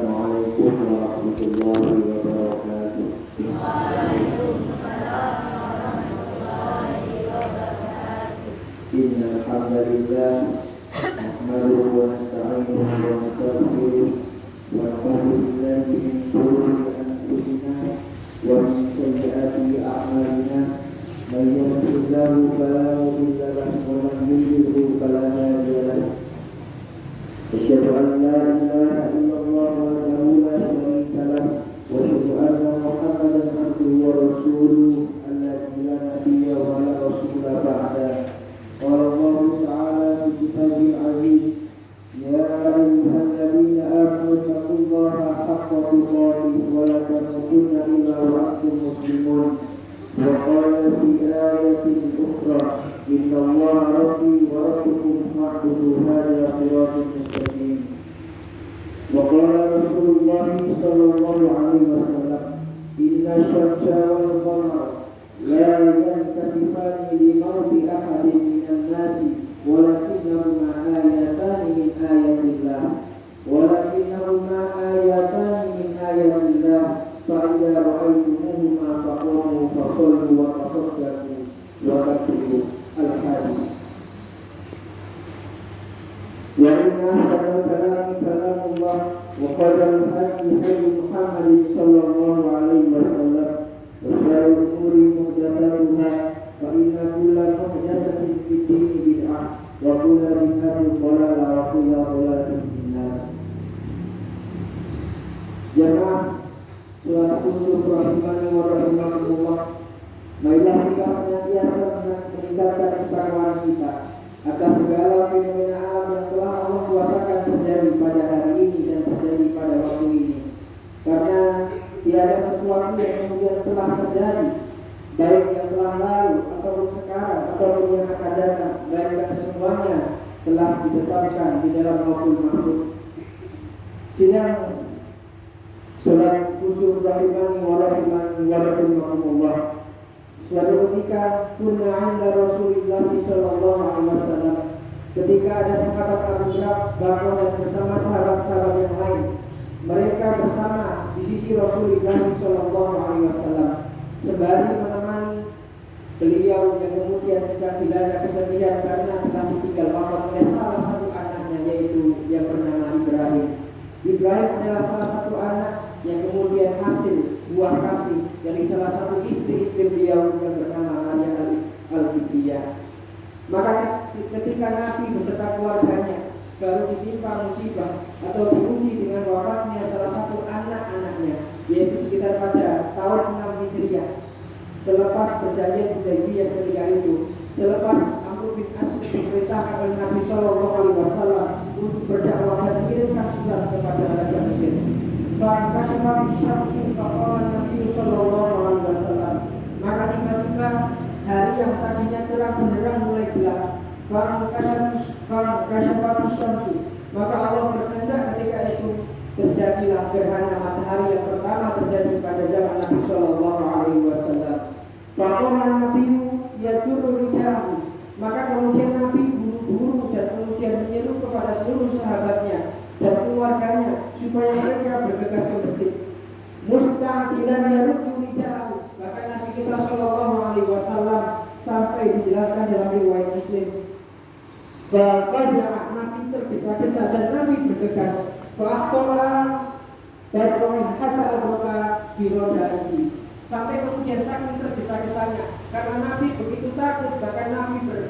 Assalamualaikum warahmatullahi wabarakatuh. Innal hamdalillah nahmaduhu wa nasta'inuhu wa nastaghfiruh wa na'udzu billahi min shururi anfusina wa min sayyiati a'malina. May yahdihillahu fala mudilla lahu wa man yudlil fala hadiya lahu. Asyhadu an la ilaha illallah wahdahu la syarika lahu wa asyhadu anna Muhammadan abduhu wa rasuluh alladzi la nabiyya wa la rasula ba'dahu. Qala Allah ta'ala fi kitabil aziz, ya ayyuhalladzina amanu taqullaha haqqa tuqatih wa la tamutunna illa wa antum muslimun. Wa qala fi ayatin ukhra, innallaha rabbi wa rabbukum fa'buduhu hadza siratun mustaqim. Wa qala Rasulullah sallallahu alaihi wasallam, inna syamsa wal qamara la yankasifani li mauti ahadin minan nasi walakinnahuma ayatani min ayatillah walakinnahuma ayatani min ayatillah fa idza ra'aytumuhuma faqumu fasallu wa tasaddaqu wa taqimu al-hadith. Wa inna ahsanal kalami kalamullah wa khairal hadi hadi Muhammadin sallallahu alaihi wasallam wa syarrul umuri muhdatsatuha fa inna kulla muhdatsatin fid dini bid'ah wa kulla bid'atin dhalalah wa kulla dhalalatin finnar. Jamaah salat khusus rahimani wa rahimakumullah, marilah kita senantiasa meningkatkan ketakwaan kita atas segala fenomena alam yang telah Allah kuasakan terjadi pada hari ini dan terjadi pada waktu ini. Karena tiada sesuatu yang kemudian telah terjadi, baik yang telah lalu ataupun sekarang ataupun yang akan datang, melainkan semuanya telah ditetapkan di dalam Lauhul Mahfuz. Sidang salat khusus rahimani wa rahimakumullah, suatu ketika kunna 'inda Rasulillah sallallahu alaihi wasallam, ketika ada sahabat Abu Bakar dan bersama sahabat-sahabat yang lain, mereka bersama di sisi Rasulullah sallallahu alaihi wasallam sembari menemani beliau yang kemudian sedang dilanda kesedihan karena telah ditinggal wafat oleh salah satu anaknya, yaitu yang bernama Ibrahim. Ibrahim adalah salah satu anak yang kemudian hasil buah kasih dari salah satu istri-istri beliau yang bernama Maria al-Qibtiyah. Maka ketika Nabi beserta keluarganya baru ditimpa musibah atau diuji dengan wafatnya salah satu anak-anaknya, yaitu sekitar pada tahun 6 Hijriah, selepas perjanjian Hudaybiyah ketika itu, selepas Amr bin As diperintahkan oleh Nabi Shallallahu Alaihi Wasallam untuk berdakwah dan mengirimkan surat kepada Raja Mesir. Fa'akashfa bisyamsi faqala Nabi sallallahu alaihi wasallam, maka tiba-tiba hari yang tadinya terang benderang mulai gelap. Fa'akashfa bisyamsi, maka Allah berkehendak ketika itu terjadilah gerhana matahari yang pertama terjadi pada zaman Nabi sallallahu alaihi wasallam. Faqala Nabi yajurru rijahu, maka kemudian Nabi buru-buru dan kemudian menyeru kepada seluruh sahabatnya dan keluarganya supaya mereka bergegas ke masjid. Mustajilan yaruddu rijahu, bahkan Nabi kita sallallahu alaihi wasallam sampai dijelaskan dalam riwayat Muslim, faza'a, Nabi tergesa-gesa dan Nabi bergegas, fa'aqtala badroin hatta adraka birodaihi, sampai kemudian saking tergesa-gesanya karena Nabi begitu takut, bahkan Nabi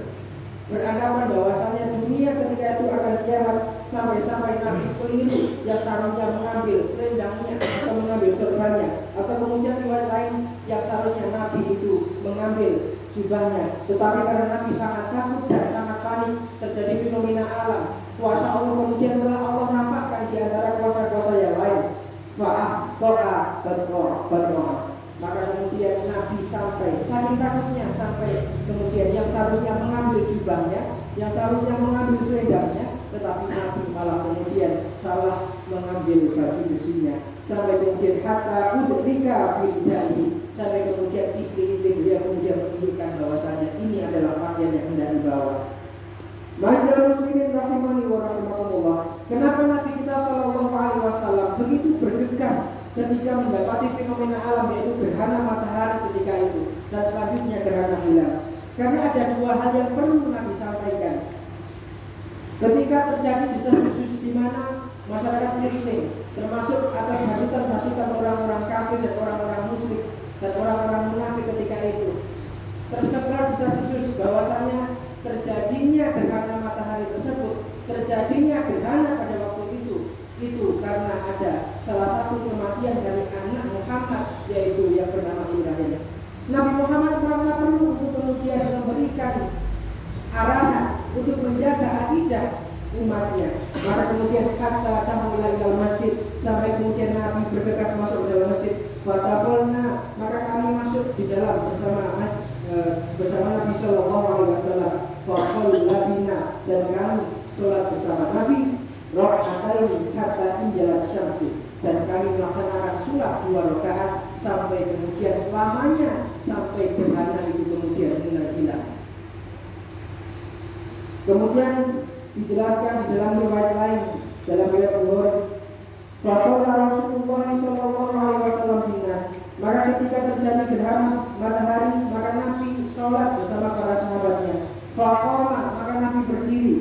beranggapan bahwasanya dunia ketika itu akan kiamat, sampai-sampai Nabi keliru yang seharusnya mengambil selendangnya atau mengambil sorbannya, atau kemudian riwayat lain yang seharusnya Nabi itu mengambil jubahnya, tetapi karena Nabi sangat takut dan sangat panik terjadi fenomena alam, kuasa Allah kemudian telah Allah nampakkan di antara kuasa-kuasa yang lain. Maka kemudian Nabi sampai saking takutnya, sampai kemudian yang seharusnya mengambil jubahnya, yang seharusnya mengambil selendangnya, tetapi Nabi malah kemudian salah mengambil baju besinya, sampai kemudian hatta udrika bidai, sampai kemudian istri-istri beliau kemudian menunjukkan bahwasanya ini adalah pakaian yang hendak dibawa. Masyaallah muslimin rahimani wa rahimakumullah. Kenapa Nabi kita sallallahu alaihi wasallam begitu bergegas ketika mendapati fenomena alam, yaitu gerhana matahari ketika itu, dan selanjutnya gerhana bulan. Karena ada dua hal yang perlu Nabi sampaikan. Ketika terjadi desas-desus di mana masyarakat Muslim, termasuk atas hasutan-hasutan orang-orang kafir dan orang-orang musyrik dan orang-orang munafik ketika itu, tersebar desas-desus bahwasanya terjadinya gerhana matahari tersebut, terjadinya gerhana pada waktu itu karena ada salah satu kematian dari anak Muhammad, yaitu yang bernama Ibrahim. Nabi Muhammad merasa perlu untuk kemudian memberikan arahan untuk menjaga akidah umatnya. Maka kemudian kata tamulah ilal masjid, sampai kemudian Nabi bergegas masuk ke dalam masjid. Fataqulna, maka kami masuk di dalam bersama Nabi Sallallahu Alaihi Wasallam. Faqulna bina, dan kami sholat bersama Nabi. Rak'atain hatta injalat syamsi, dan kami melaksanakan sholat 2 rakaat sampai kemudian lamanya, sampai gerhana itu kemudian mulai hilang. Kemudian dijelaskan di dalam riwayat lain, dalam riwayat Bukhari, Rasulullah Sallallahu Alaihi Wasallam binas, maka ketika terjadi gerhana matahari, maka Nabi sholat bersama para sahabatnya. Faqama, maka Nabi berdiri.